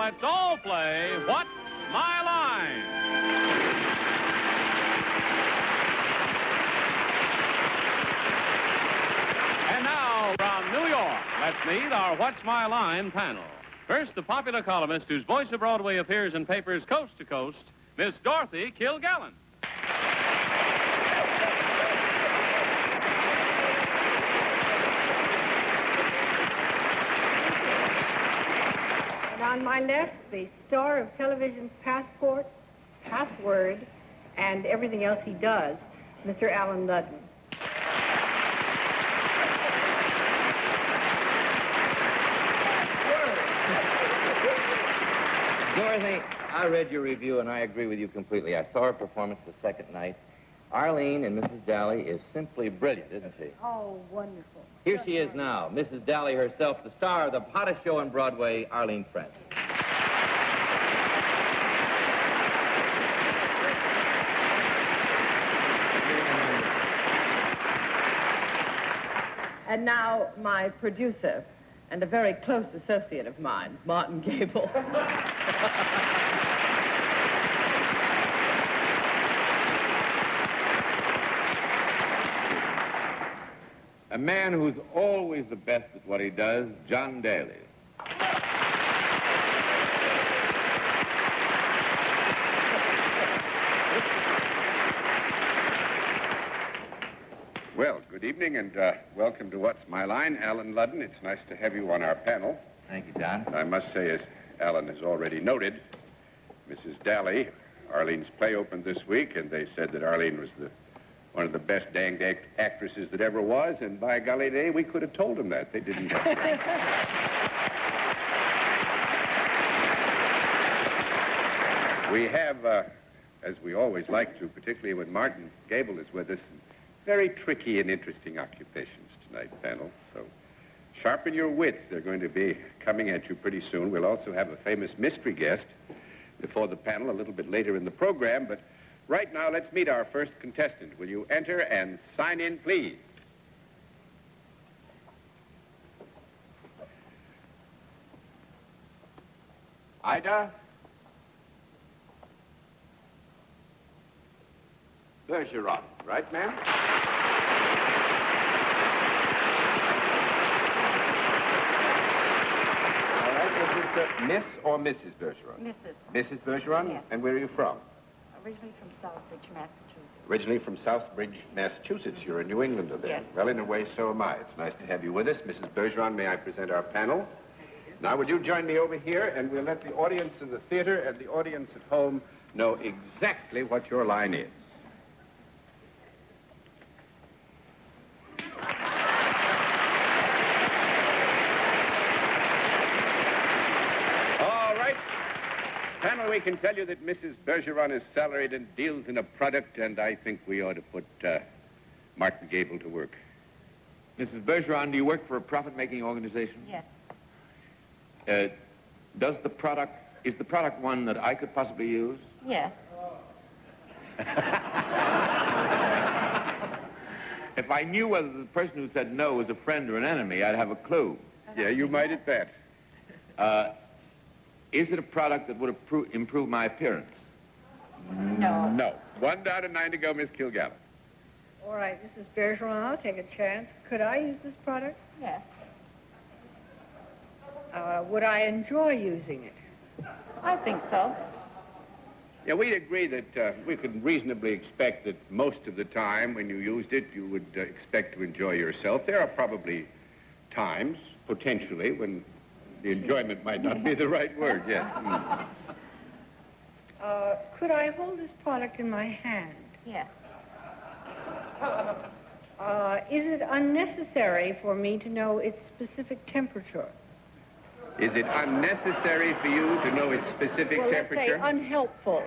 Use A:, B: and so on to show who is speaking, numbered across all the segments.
A: let's all play What's My Line? And now, from New York, let's meet our What's My Line panel. First, the popular columnist whose voice of Broadway appears in papers coast to coast, Miss Dorothy Kilgallen.
B: And on my left, the star of television's passport, password, and everything else he does, Mr. Alan Ludden.
C: Dorothy, I read your review, and I agree with you completely. I saw her performance the second night. Arlene and Mrs. Daly is simply brilliant, isn't she?
B: Oh, wonderful.
C: Here she is now, Mrs. Daly herself, the star of the hottest show on Broadway, Arlene French.
D: And now my producer and a very close associate of mine, Martin Gabel.
E: A man who's always the best at what he does, John Daly. Well, good evening and welcome to What's My Line, Alan Ludden. It's nice to have you on our panel.
C: Thank you, John.
E: I must say, as Alan has already noted, Mrs. Daly, Arlene's play opened this week, and they said that Arlene was one of the best danged actresses that ever was, and by golly day, we could have told them that. They didn't have to. We have, as we always like to, particularly when Martin Gabel is with us, very tricky and interesting occupations tonight, panel. So sharpen your wits. They're going to be coming at you pretty soon. We'll also have a famous mystery guest before the panel a little bit later in the program, but right now, let's meet our first contestant. Will you enter and sign in, please? Ida Bergeron, right, ma'am? All right, is it Miss or Mrs. Bergeron?
F: Mrs.
E: Mrs. Bergeron?
F: Yes.
E: And where are you from?
F: Originally from Southbridge, Massachusetts.
E: Originally from Southbridge, Massachusetts. You're a New Englander then.
F: Yes.
E: Well, in a way, so am I. It's nice to have you with us. Mrs. Bergeron, may I present our panel? Now, would you join me over here, and we'll let the audience in the theater and the audience at home know exactly what your line is. All right. Panel, we can tell you that Mrs. Bergeron is salaried and deals in a product, and I think we ought to put Martin Gabel to work.
G: Mrs. Bergeron, do you work for a profit-making organization?
F: Yes.
G: Is the product one that I could possibly use?
F: Yes.
G: If I knew whether the person who said no was a friend or an enemy, I'd have a clue.
E: Yeah, you might at that.
G: Is it a product that would improve my appearance?
F: No.
E: No. 1 down and 9 to go, Miss Kilgallen.
B: All right, Mrs. Bergeron, I'll take a chance. Could I use this product?
F: Yes.
B: Would I enjoy using it?
F: I think so.
E: Yeah, we'd agree that we could reasonably expect that most of the time when you used it, you would expect to enjoy yourself. There are probably times, potentially, when the enjoyment might not be the right word, yes.
B: Could I hold this product in my hand?
F: Yes.
B: Is it unnecessary for me to know its specific temperature?
E: Is it unnecessary for you to know its specific temperature?
B: Let's say unhelpful.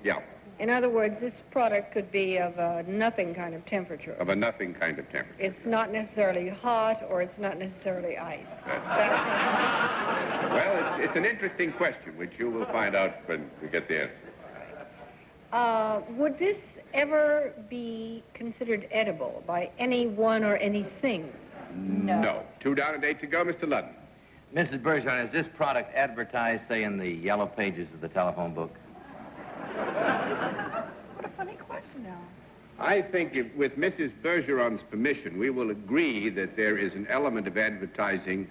E: Yeah.
B: In other words, this product could be of a nothing kind of temperature.
E: Of a nothing kind of temperature.
B: It's not necessarily hot, or it's not necessarily ice.
E: Well, it's an interesting question, which you will find out when we get the answer.
B: Would this ever be considered edible by anyone or anything?
E: No. 2 down and 8 to go, Mr. Ludden.
C: Mrs. Bergeron, is this product advertised, say, in the yellow pages of the telephone book?
F: What a funny question, Alan.
E: I think with Mrs. Bergeron's permission, we will agree that there is an element of advertising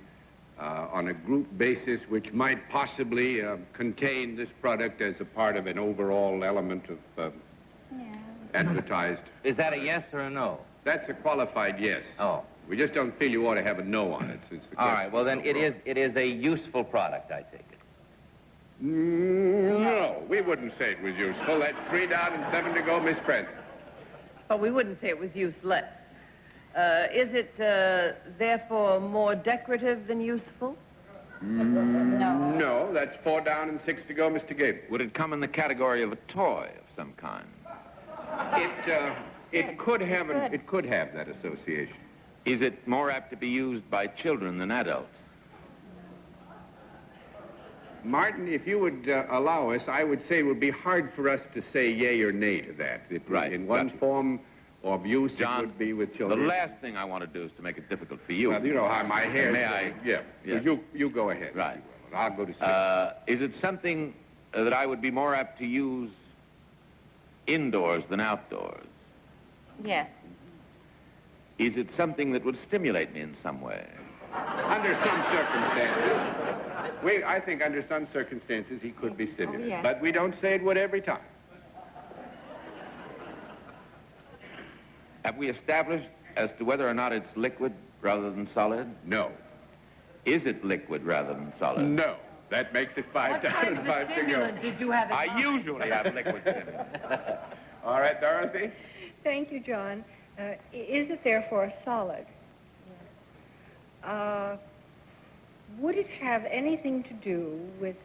E: on a group basis which might possibly contain this product as a part of an overall element of advertised.
C: Is that a yes or a no?
E: That's a qualified yes.
C: Oh.
E: We just don't feel you ought to have a no on it since the
C: All right, well, then it is a useful product, I take it.
E: No, we wouldn't say it was useful. That's 3 down and 7 to go, Miss Francis.
D: But we wouldn't say it was useless. Is it, therefore, more decorative than useful?
F: No.
E: No, that's 4 down and 6 to go, Mr. Gabel.
G: Would it come in the category of a toy of some kind?
E: It could have that association.
G: Is it more apt to be used by children than adults?
E: Martin, if you would allow us, I would say it would be hard for us to say yay or nay to that.
G: Right.
E: In one form of use,
G: John,
E: it would be with children.
G: the last thing I want to do is to make it difficult for you.
E: Well, you know how my hair...
G: May I?
E: Yeah.
G: Yeah.
E: You go ahead.
G: Right.
E: I'll go to 6.
G: Is it something that I would be more apt to use indoors than outdoors?
F: Yes.
G: Is it something that would stimulate me in some way?
E: Under some circumstances. I think under some circumstances he could be stimulated.
F: Oh, yes.
E: But we don't say it would every time.
G: Have we established as to whether or not it's liquid rather than solid?
E: No.
G: Is it liquid rather than solid?
E: No. That makes it 5
D: What
E: down
D: kind
E: and
D: of
E: 5
D: a
E: to go.
D: stimulant did you have in mind?
G: I usually have liquid stimulant.
E: All right, Dorothy?
B: Thank you, John. Is it therefore a solid? Would it have anything to do with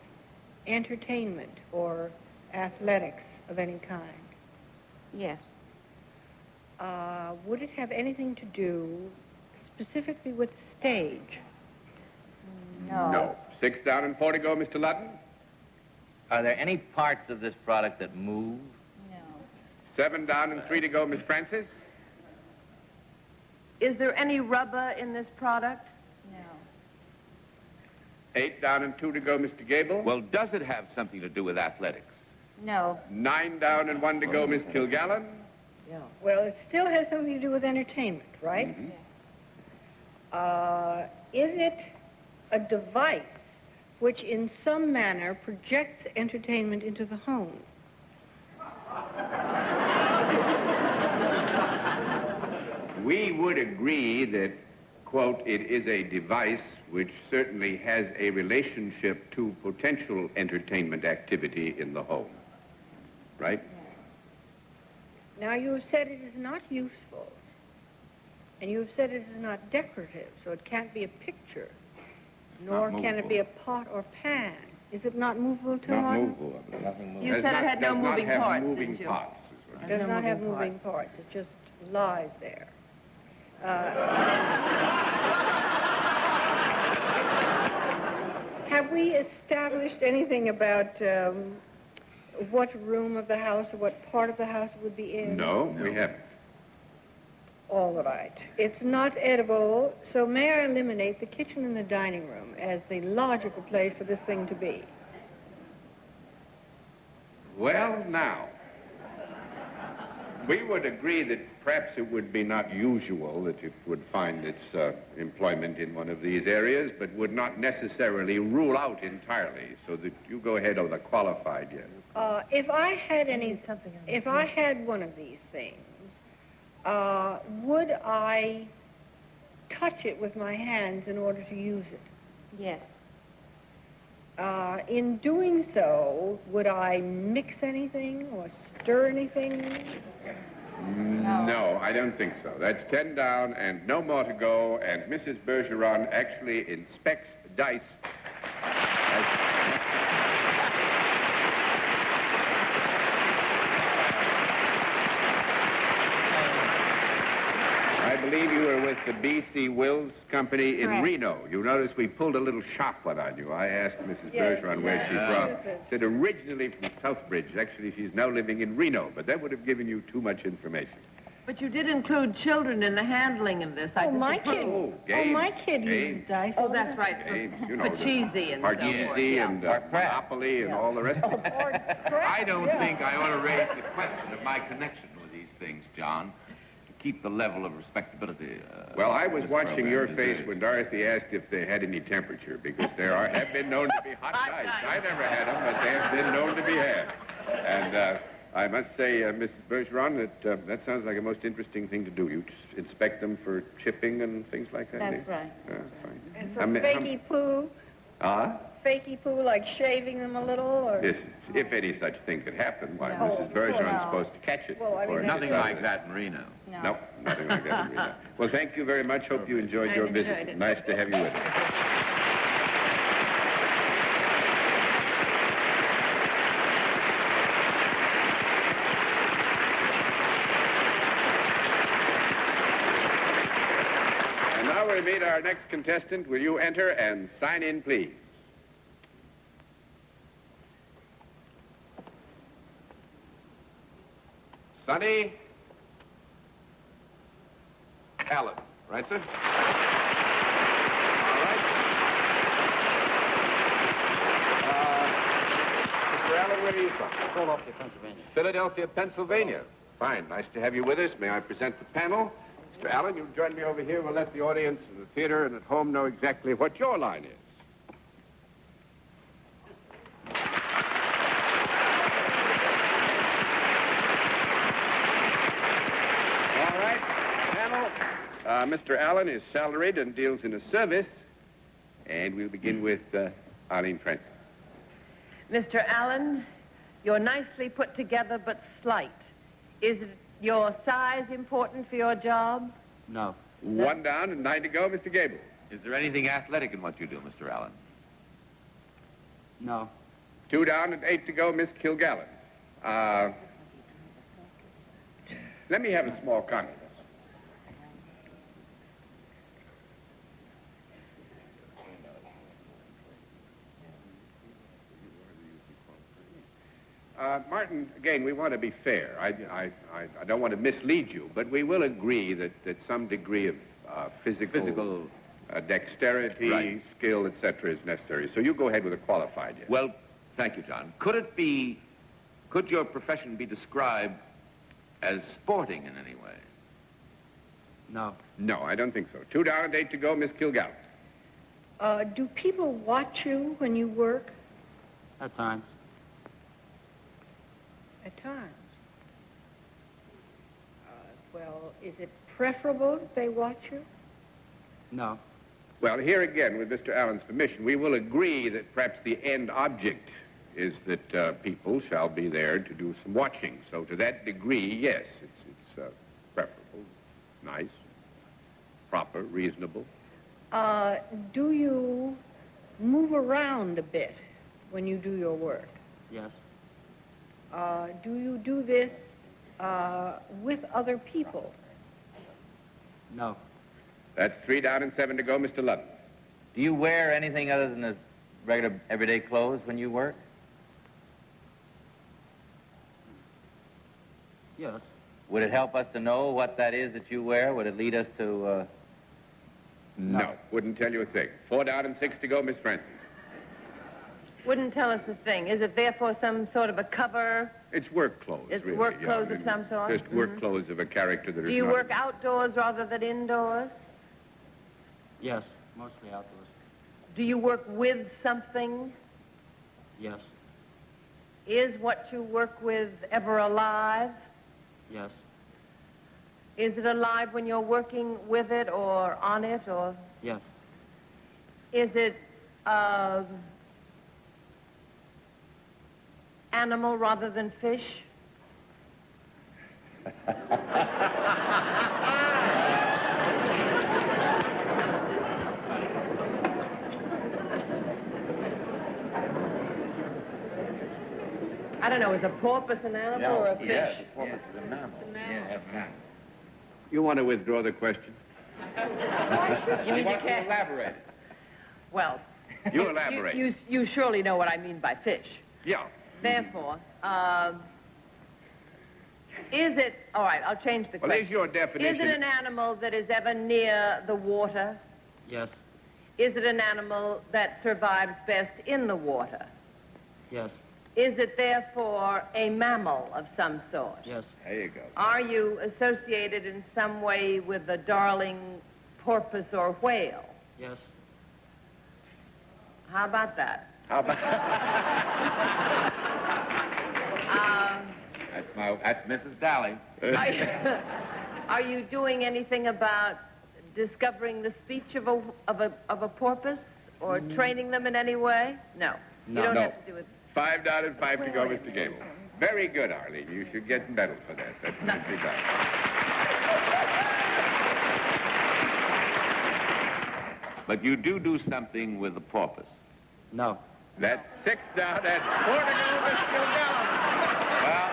B: entertainment or athletics of any kind?
F: Yes.
B: Would it have anything to do specifically with stage?
F: No.
E: No. 6 down and 4 to go, Mr. Ludden.
C: Are there any parts of this product that move?
F: No.
E: 7 down and 3 to go, Miss Francis.
D: Is there any rubber in this product?
F: No.
E: 8 down and 2 to go, Mr. Gabel.
G: Well, does it have something to do with athletics?
F: No.
E: 9 down and 1 to go, Miss Kilgallen.
D: Yeah.
B: Well, it still has something to do with entertainment, right? Is it a device which in some manner projects entertainment into the home?
E: We would agree that, quote, it is a device which certainly has a relationship to potential entertainment activity in the home. Right?
B: Now, you have said it is not useful, and you have said it is not decorative, so it can't be a picture, nor can it be a pot or pan. Is it not movable, too,
E: Not
B: Martin?
E: movable.
C: Nothing moves.
D: You said it had no moving
E: parts.
D: parts,
E: Moving
D: didn't you?
E: parts is what
B: It does
D: No
B: not have
D: moving
B: moving parts. It just lies there. Have we established anything about what room of the house or what part of the house it would be in?
E: No, we haven't.
B: All right. It's not edible, so may I eliminate the kitchen and the dining room as the logical place for this thing to be?
E: Well, now, we would agree that perhaps it would be not usual that it would find its employment in one of these areas, but would not necessarily rule out entirely, so that you go ahead with a qualified yes.
B: If I had one of these things, would I touch it with my hands in order to use it?
F: Yes.
B: In doing so, would I mix anything or stir anything?
E: No, I don't think so. That's 10 down and no more to go, and Mrs. Bergeron actually inspects dice. I believe you were with the B.C. Wills Company in
F: Correct.
E: Reno. You notice we pulled a little sharp one on you. I asked Mrs.
B: Yes,
E: Bergeron where she's from.
B: yes.
E: Said originally from Southbridge. Actually, she's now living in Reno, but that would have given you too much information.
D: But you did include children in the handling of this. I
B: my
D: disapprove.
B: kid. My kid uses dice.
D: Oh, that's right.
E: Games, you know,
D: For cheesy and so forth.
E: Parcheesi and Monopoly and all the rest of it.
G: I don't think I ought to raise the question of my connection with these things, John, to keep the level of respectability.
E: Well, I was
G: this
E: watching your
G: program
E: face when Dorothy asked if they had any temperature, because there have been known to be hot nights. I never had them, but they have been known to be had. And I must say, Mrs. Bergeron, that sounds like a most interesting thing to do. You just inspect them for chipping and things like that.
F: That's right.
E: Fine.
B: And for fakey poo? Fakey poo, like shaving them a little, or?
E: Yes, if any such thing could happen, why,
B: No.
E: Mrs. Bergeron's
B: No.
E: supposed to catch it.
B: Well, I mean,
E: before it
G: Nothing
E: gets
G: like
E: out.
G: that in Reno.
E: No, nothing like that in Reno. Well, thank you very much. Hope you enjoyed your visit.
B: enjoyed it.
E: Nice to have you with us. And now we meet our next contestant. Will you enter and sign in, please? Sonny Allen. Right, sir? All right. Mr. Allen, where are you from?
H: Philadelphia, Pennsylvania.
E: Philadelphia, Pennsylvania. Fine. Nice to have you with us. May I present the panel? Mr. Allen, you join me over here. We'll let the audience in the theater and at home know exactly what your line is. All right, panel. Mr. Allen is salaried and deals in a service. And we'll begin with Arlene Francis.
D: Mr. Allen, you're nicely put together but slight. Is your size important for your job?
H: No.
E: 1 down and 9 to go, Mr. Gabel.
G: Is there anything athletic in what you do, Mr. Allen?
H: No.
E: 2 down and 8 to go, Miss Kilgallen. Let me have a small comment. Martin, again, we want to be fair. I don't want to mislead you, but we will agree that some degree of physical dexterity,
G: Right.
E: skill, etc. is necessary. So you go ahead with a qualified yes.
G: Well, thank you, John. Could your profession be described as sporting in any way?
H: No.
E: No, I don't think so. 2 down and 8 to go, Miss Kilgallen.
B: Do people watch you when you work?
H: At times.
B: At times. Well, is it preferable that they watch you?
H: No.
E: Well, here again, with Mr. Allen's permission, we will agree that perhaps the end object is that people shall be there to do some watching. So to that degree, yes, it's preferable, nice, proper, reasonable.
B: Do you move around a bit when you do your work?
H: Yes.
B: Do you do this with other people?
H: No.
E: That's 3 down and 7 to go, Mr. Ludden.
C: Do you wear anything other than the regular everyday clothes when you work?
H: Yes.
C: Would it help us to know what that is that you wear? Would it lead us to,
E: No, wouldn't tell you a thing. 4 down and 6 to go, Miss Francis.
D: Wouldn't tell us a thing. Is it therefore some sort of a cover?
E: It's work clothes,
D: It's
E: really.
D: work clothes of some sort?
E: Just work clothes of a character that
D: Do
E: is
D: you
E: not...
D: work outdoors rather than indoors?
H: Yes. Mostly outdoors.
D: Do you work with something?
H: Yes.
D: Is what you work with ever alive?
H: Yes.
D: Is it alive when you're working with it or on it, or
H: Yes.
D: is it animal rather than fish? I don't know, is a porpoise an animal or a fish?
C: Yes, the porpoise is an animal. Yeah,
E: You want to withdraw the question?
D: You mean you can't
C: elaborate?
D: Well,
E: You elaborate.
D: you surely know what I mean by fish.
E: Yeah.
D: Therefore, Is it, all right, I'll change the
E: Well,
D: question.
E: is your definition...
D: Is it an animal that is ever near the water?
H: Yes.
D: Is it an animal that survives best in the water?
H: Yes.
D: Is it therefore a mammal of some sort?
H: Yes.
E: There you go.
D: Are you associated in some way with the darling porpoise or whale?
H: Yes.
D: How about that?
E: How about...
G: That's Mrs. Dally.
D: Are you doing anything about discovering the speech of a porpoise or training them in any way? No.
H: No.
D: You don't
E: No.
D: have to do it.
E: 5 down and 5 to go, Mr. Gabel. Very good, Arlene. You should get medals for that. That's nicely done.
G: But you do something with the porpoise.
H: No.
E: That's 6 down and 4 to go, Miss Kilgallen.
G: Well,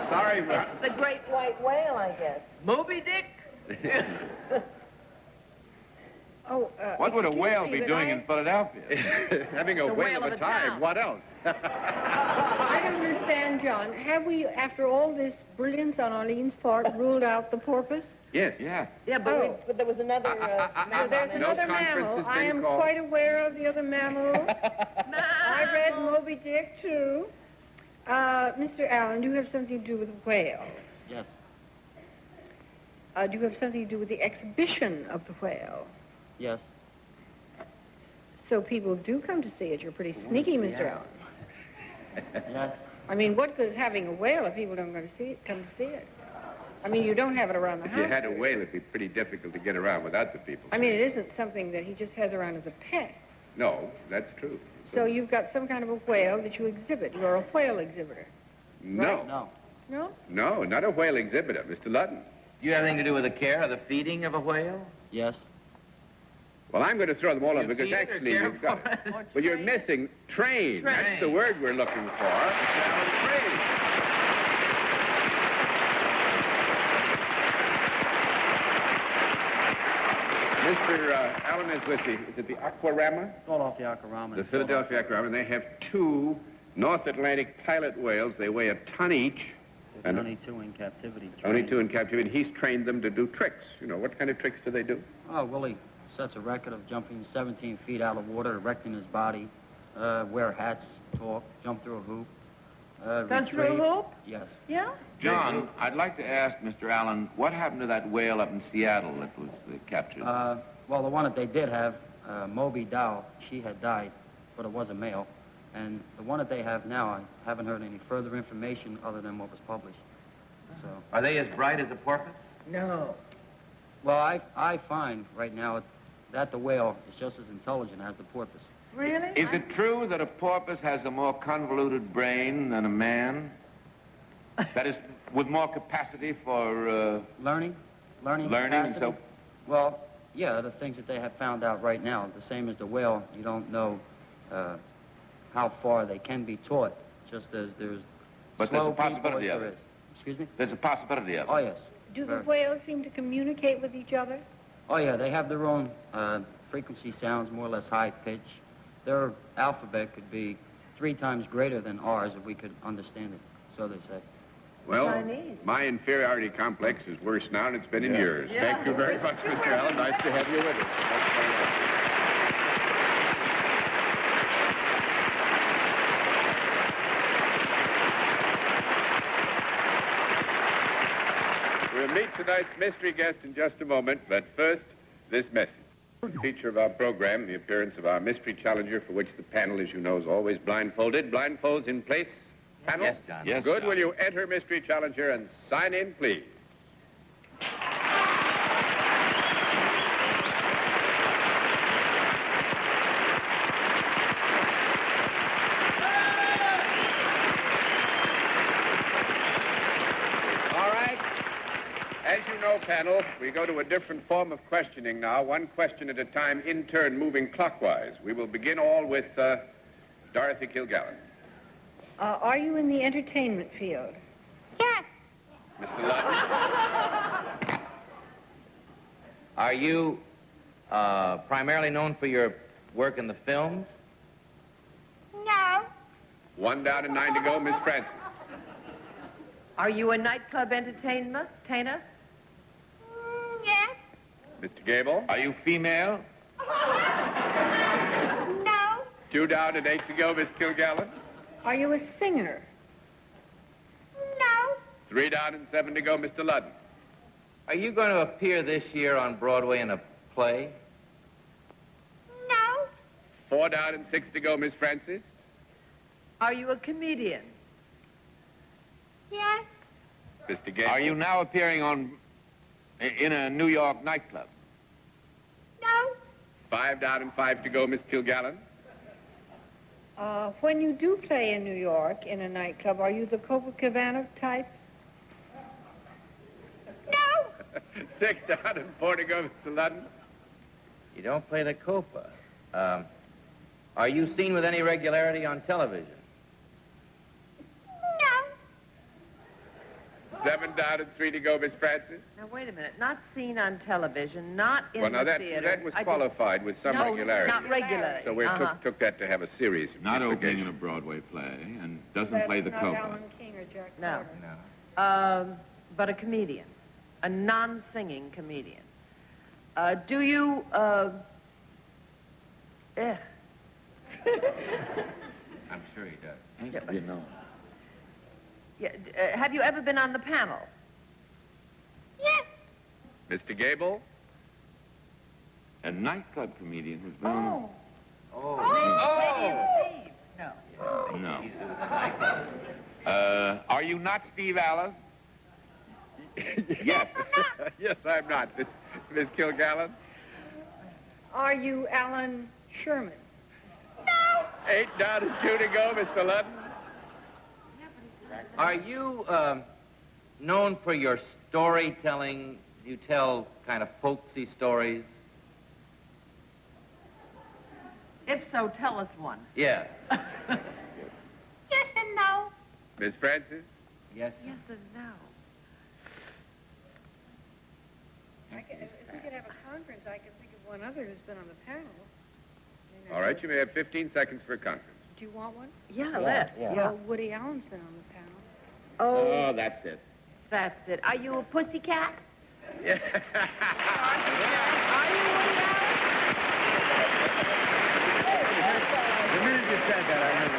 E: Sorry, but...
D: The great white whale, I guess. Moby Dick?
B: Oh,
G: what would a
B: excuse
G: whale
B: me,
G: be
B: but
G: doing
B: I-
G: in Philadelphia?
E: Having a
D: The
E: whale of a time.
D: town.
E: What else?
B: I don't understand, John. Have we, after all this brilliance on Arlene's part, ruled out the porpoise?
E: Yes.
G: Yeah.
D: Yeah, but, but there was another mammal.
B: There's
E: No
B: another
E: conference
B: mammal.
E: has
B: I
E: been
B: am
E: called.
B: quite aware of the other mammal. I read Moby Dick, too. Mr. Allen, do you have something to do with the whale?
H: Yes.
B: Do you have something to do with the exhibition of the whale?
H: Yes.
B: So people do come to see it. You're pretty sneaky, Mr.
H: Yeah.
B: Allen.
H: Yes.
B: I mean, what good is having a whale if people don't come to see it? I mean, you don't have it around the
E: If
B: house.
E: you had a whale, it'd be pretty difficult to get around without the people.
B: I mean, it isn't something that he just has around as a pet.
E: No, that's true.
B: So you've got some kind of a whale that you exhibit. You're a whale exhibitor.
E: No.
H: No.
B: No?
E: No, not a whale exhibitor, Mr. Ludden.
C: Do you have anything to do with the care or the feeding of a whale?
H: Yes.
E: Well, I'm going to throw them all
C: You
E: up because
C: feed or
E: actually
C: care
E: you've got...
C: for it?
E: Well, you're missing train. That's the word we're looking for. Train. Mr. Allen is with is it the Aquarama?
H: Philadelphia Aquarama.
E: The Philadelphia Aquarama. And they have 2 North Atlantic pilot whales. They weigh a ton each.
H: There's only 2 in captivity.
E: Only 2 in captivity. He's trained them to do tricks. You know, what kind of tricks do they do?
H: Oh, Willie sets a record of jumping 17 feet out of water, erecting his body, wear hats, talk, jump through a hoop.
D: Run through a hoop?
H: Yes.
D: Yeah?
G: John, I'd like to ask Mr. Allen, what happened to that whale up in Seattle that was captured?
H: Well, the one that they did have, Moby Dow, she had died, but it was a male. And the one that they have now, I haven't heard any further information other than what was published. So,
C: Are they as bright as a porpoise?
D: No.
H: well, I find right now that the whale is just as intelligent as the porpoise.
D: Really?
G: Is it true that a porpoise has a more convoluted brain than a man? That is, with more capacity for
H: Learning
G: learning and
H: capacity?
G: so...
H: Well, yeah, the things that they have found out right now, the same as the whale, you don't know how far they can be taught, just as there's
G: But there's
H: slow
G: a possibility
H: people
G: of
H: as
G: it.
H: there is. Excuse me?
G: There's a possibility of it.
H: Oh, yes.
B: Do the
H: Very.
B: whales seem to communicate with each other?
H: Oh, yeah, they have their own frequency sounds, more or less high pitch. Their alphabet could be 3 times greater than ours if we could understand it, so they say.
E: Well,
D: Chinese.
E: my inferiority complex is worse now than it's been in years.
D: Yeah.
E: Thank you very much, Mr. Allen. Nice to have you with us. That's very nice. We'll meet tonight's mystery guest in just a moment, but first, this message. Feature of our program, the appearance of our mystery challenger, for which the panel, as you know, is always blindfolded. Blindfolds in place. Panel?
C: Yes, John.
G: Yes,
E: Good.
G: John.
E: Will you enter mystery challenger and sign in, please? All right. As you know, panel, we go to a different form of questioning now, one question at a time, in turn, moving clockwise. We will begin all with Dorothy Kilgallen.
B: Are you in the entertainment field?
F: Yes.
E: Mr. Ludden.
C: Are you primarily known for your work in the films?
F: No.
E: 1 down and 9 to go, Miss Francis.
D: Are you a nightclub entertainer?
F: Yes.
E: Mr. Gabel?
G: Are you female?
F: No.
E: 2 down and 8 to go, Miss Kilgallen.
B: Are you a singer?
F: No.
E: 3 down and 7 to go, Mr. Ludden.
C: Are you going to appear this year on Broadway in a play?
F: No.
E: 4 down and 6 to go, Miss Francis.
D: Are you a comedian?
F: Yes.
E: Mr. Gabel.
G: Are you now appearing in a New York nightclub?
F: No.
E: 5 down and 5 to go, Miss Kilgallen.
B: When you do play in New York in a nightclub, are you the Copacabana type?
F: No.
E: 6 down and 4 to go, Mr. Ludden.
C: You don't play the Copa. Are you seen with any regularity on television?
F: No.
E: 7 down and 3 to go, Miss Francis.
D: Now, wait a minute. Not seen on television, not in
E: Well, now
D: the
E: that
D: theater.
E: was
D: I
E: qualified with some
D: no,
E: regularity.
D: not regularly.
E: So we took that to have a series of
I: Not opening in
E: implications.
I: a Broadway play and doesn't
B: That's
I: play the
B: not
I: Copa.
B: Alan King or Jack
D: No.
B: Carter.
D: But a comedian. A non-singing comedian. Do you,
C: I'm sure he does.
I: Has to be known.
D: Yeah, have you ever been on the panel?
F: Yes.
E: Mr. Gabel?
G: A nightclub comedian who's been
D: Oh.
G: on... No. Are you not Steve Allen?
E: Yes. Yes, I'm not. Miss Kilgallen?
B: Are you Alan Sherman?
E: 8 down and 2 to go, Mr. Ludden.
C: Are you known for your storytelling? You tell kind of folksy stories?
D: If so, tell us one.
C: Yeah.
F: Yes and no.
E: Miss Francis?
C: Yes.
D: Yes and no.
B: If we could have a conference, I could think of one other who's been on the panel.
E: All right, you may have 15 seconds for a conference.
B: Do you want one?
D: Yeah, let's.
C: yeah.
B: Woody Allen's been on the panel.
D: Oh,
E: that's it.
D: that's it. Are you a pussycat?
E: Yeah.
D: Are you Woody Allen?
E: The minute you said that, I knew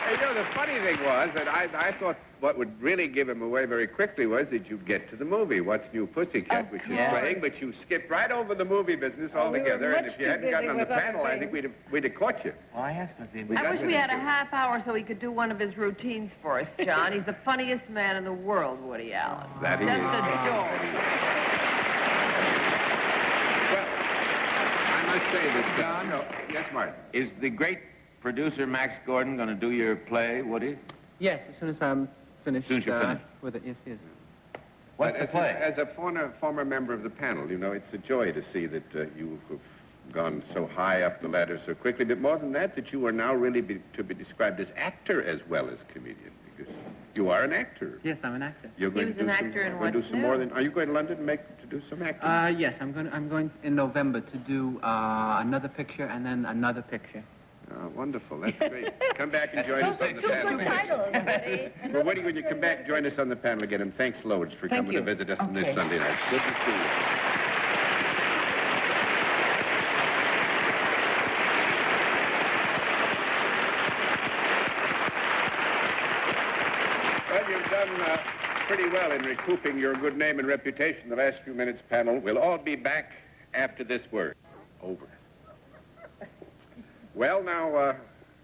E: Hey, you know, the funny thing was that I thought what would really give him away very quickly was that you'd get to the movie, What's New Pussycat, which is playing, but you skipped right over the movie business altogether, and
B: much
E: if you
B: too
E: hadn't gotten
B: busy
E: on the
B: with other
E: panel, I think
B: things.
E: we'd have caught you.
C: Well, I asked him.
D: I wish we had a half hour so he could do one of his routines for us, John. He's the funniest man in the world, Woody Allen.
E: That he
D: Just
E: is.
D: adorable.
E: Well, I must say that, John... yes, Martin?
G: Is the great producer Max Gordon going to do your play, Woody?
J: Yes, as soon as I'm finished,
G: As soon as you're finished.
J: with it. Yes, yes.
C: What's the play?
E: As a former member of the panel, you know, it's a joy to see that you have gone so high up the ladder so quickly, but more than that, that you are now really to be described as actor as well as comedian, because you are an actor.
J: Yes, I'm an actor.
E: You're going
D: He was
E: to do
D: an
E: some,
D: actor in
E: going to do
D: What's
E: some more
D: New?
E: than... Are you going to London to do some acting?
J: Yes, I'm going in November to do another picture and then another picture.
E: Oh, wonderful. That's great. Come back and join us on the panel.
B: Good titles, Woody.
E: Well, Woody, when you come back, join us on the panel again, and thanks loads for coming to visit us on this Sunday night. Good to see you. Well, you've done pretty well in recouping your good name and reputation the last few minutes, panel. We'll all be back after this word. Over. Well, now,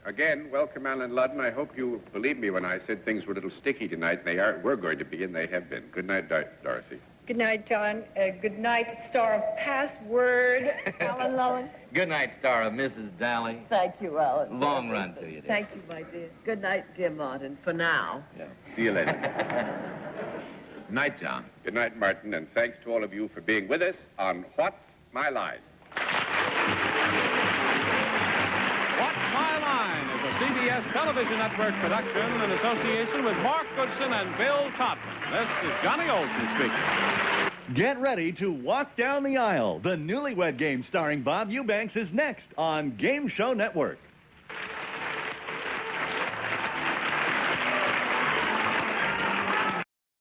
E: again, welcome, Alan Ludden. I hope you believe me when I said things were a little sticky tonight. Were going to be, and they have been. Good night, Dorothy.
B: Good night, John. Good night, star of Password, Alan Lowen.
C: Good night, star of Mrs. Dally.
D: Thank you, Alan.
C: Long run to you, dear.
D: Thank you, my dear. Good night, dear Martin, for now.
E: Yeah. See you later.
G: Night, John.
E: Good night, Martin, and thanks to all of you for being with us on What's My Line?
A: What's My Line is a CBS television network production in association with Mark Goodson and Bill Todman. This is Johnny Olson speaking.
K: Get ready to walk down the aisle. The Newlywed Game starring Bob Eubanks is next on Game Show Network.